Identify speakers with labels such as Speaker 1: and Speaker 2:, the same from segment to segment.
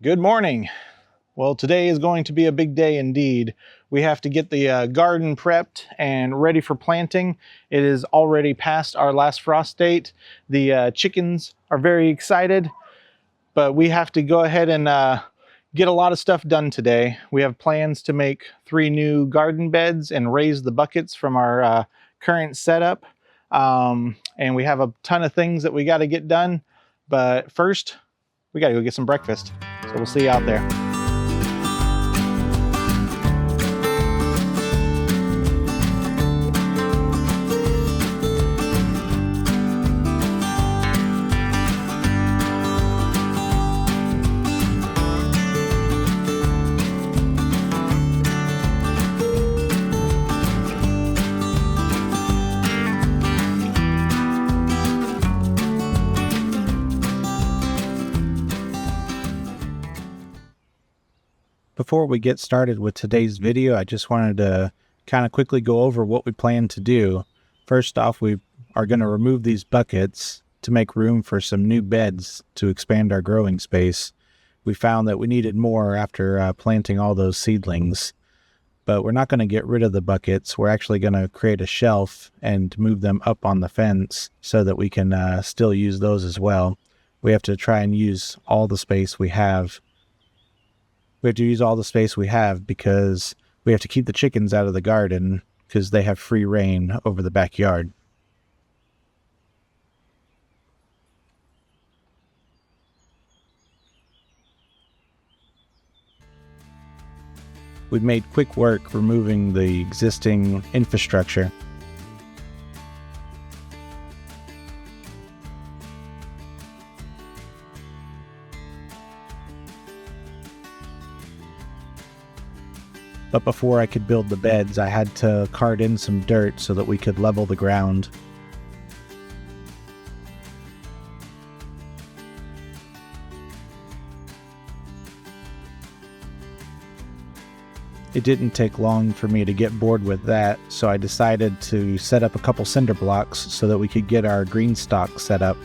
Speaker 1: Good morning. Well, today is going to be a big day indeed. We have to get the garden prepped and ready for planting. It is already past our last frost date. The chickens are very excited, but we have to go ahead and get a lot of stuff done today. We have plans to make 3 new garden beds and raise the buckets from our current setup. And we have a ton of things that we got to get done. But first, we got to go get some breakfast. So we'll see you out there. Before we get started with today's video, I just wanted to kind of quickly go over what we plan to do. First off, we are going to remove these buckets to make room for some new beds to expand our growing space. We found that we needed more after planting all those seedlings, but we're not going to get rid of the buckets. We're actually going to create a shelf and move them up on the fence so that we can still use those as well. We have to try and use all the space we have. We have to use all the space we have because we have to keep the chickens out of the garden because they have free reign over the backyard. We've made quick work removing the existing infrastructure. But before I could build the beds, I had to cart in some dirt so that we could level the ground. It didn't take long for me to get bored with that, so I decided to set up a couple cinder blocks so that we could get our GreenStalk set up.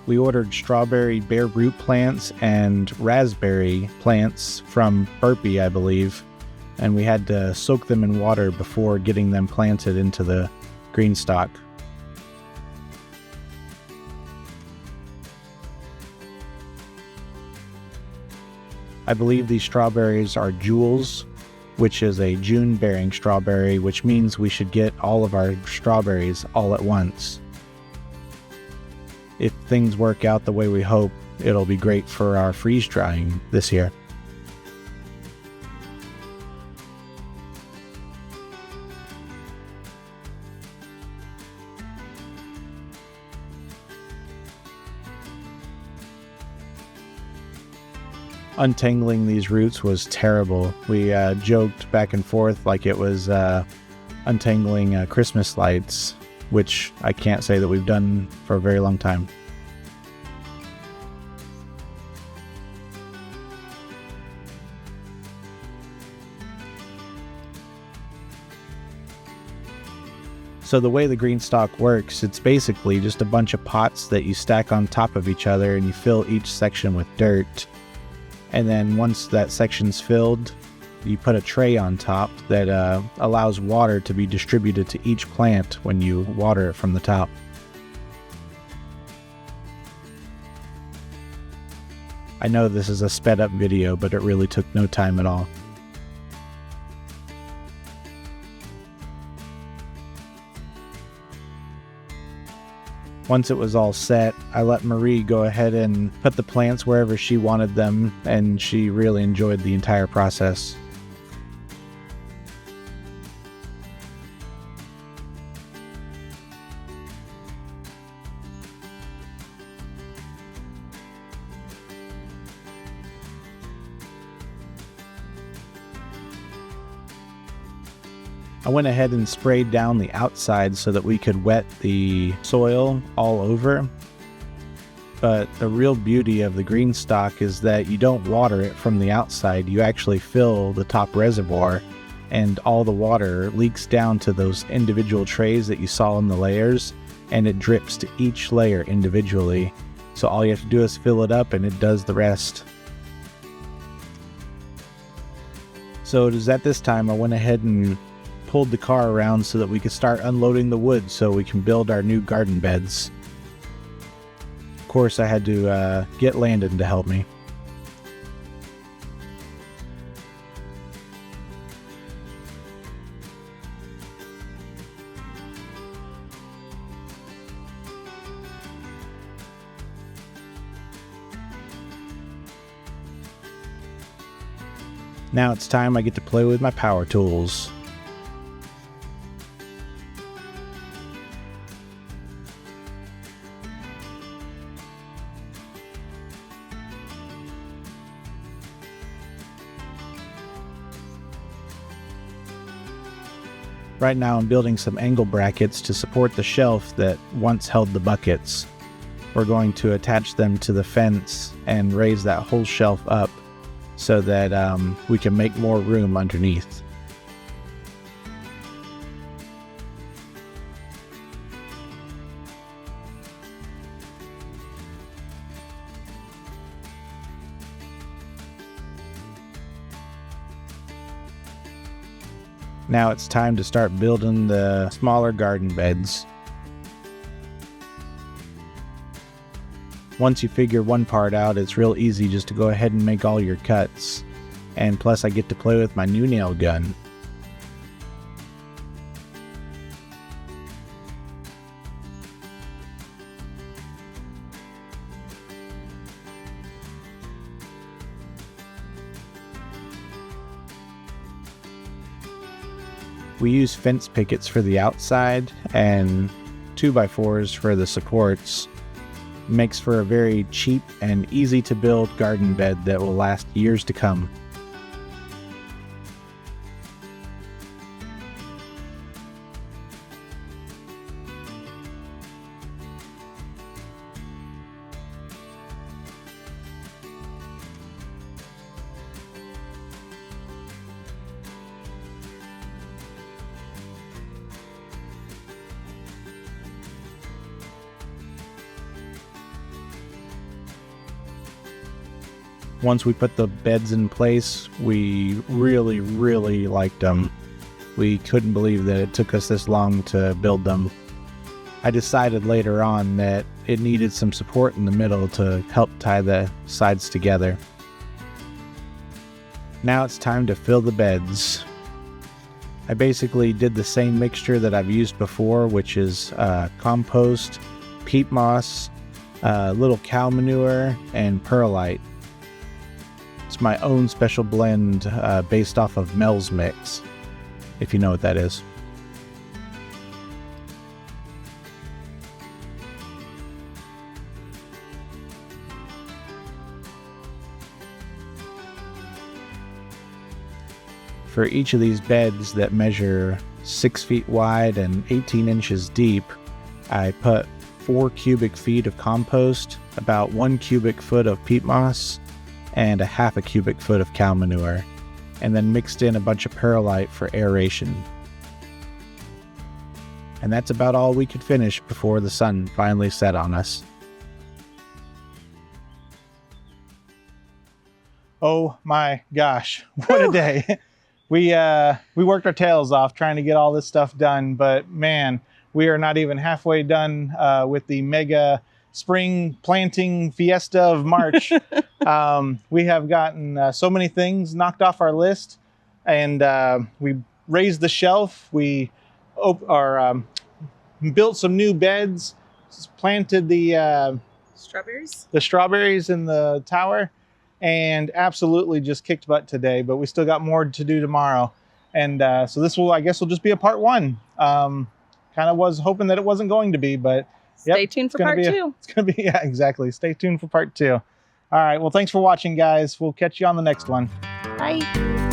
Speaker 1: We ordered strawberry bare root plants and raspberry plants from Burpee, I believe, and we had to soak them in water before getting them planted into the GreenStalk. I believe these strawberries are Jewels, which is a June-bearing strawberry, which means we should get all of our strawberries all at once. If things work out the way we hope, it'll be great for our freeze drying this year. Untangling these roots was terrible. We joked back and forth like it was untangling Christmas lights, which I can't say that we've done for a very long time. So the way the GreenStalk works, it's basically just a bunch of pots that you stack on top of each other and you fill each section with dirt. And then once that section's filled, you put a tray on top that allows water to be distributed to each plant when you water it from the top. I know this is a sped up video, but it really took no time at all. Once it was all set, I let Marie go ahead and put the plants wherever she wanted them, and she really enjoyed the entire process. I went ahead and sprayed down the outside so that we could wet the soil all over. But the real beauty of the GreenStalk is that you don't water it from the outside. You actually fill the top reservoir and all the water leaks down to those individual trays that you saw in the layers, and it drips to each layer individually. So all you have to do is fill it up and it does the rest. So it is at this time I went ahead and pulled the car around so that we could start unloading the wood so we can build our new garden beds. Of course, I had to get Landon to help me. Now it's time I get to play with my power tools. Right now I'm building some angle brackets to support the shelf that once held the buckets. We're going to attach them to the fence and raise that whole shelf up so that we can make more room underneath. Now it's time to start building the smaller garden beds. Once you figure one part out, it's real easy just to go ahead and make all your cuts. And plus I get to play with my new nail gun. We use fence pickets for the outside and 2x4s for the supports. Makes for a very cheap and easy to build garden bed that will last years to come. Once we put the beds in place, we really liked them. We couldn't believe that it took us this long to build them. I decided later on that it needed some support in the middle to help tie the sides together. Now it's time to fill the beds. I basically did the same mixture that I've used before, which is compost, peat moss, little cow manure, and perlite. It's my own special blend based off of Mel's Mix, if you know what that is. For each of these beds that measure 6 feet wide and 18 inches deep, I put 4 cubic feet of compost, about 1 cubic foot of peat moss, and a half a cubic foot of cow manure, and then mixed in a bunch of perlite for aeration. And that's about all we could finish before the sun finally set on us. Oh my gosh, what a day. We worked our tails off trying to get all this stuff done, but man, we are not even halfway done with the mega spring planting fiesta of March. We have gotten so many things knocked off our list, and we raised the shelf. We built some new beds, planted the strawberries in the tower, and absolutely just kicked butt today. But we still got more to do tomorrow, and so this will, I guess, will just be a part one. Kind of was hoping that it wasn't going to be, but
Speaker 2: stay tuned for part two.
Speaker 1: It's going to be, yeah, exactly. Stay tuned for part two. All right. Well, thanks for watching, guys. We'll catch you on the next one.
Speaker 2: Bye.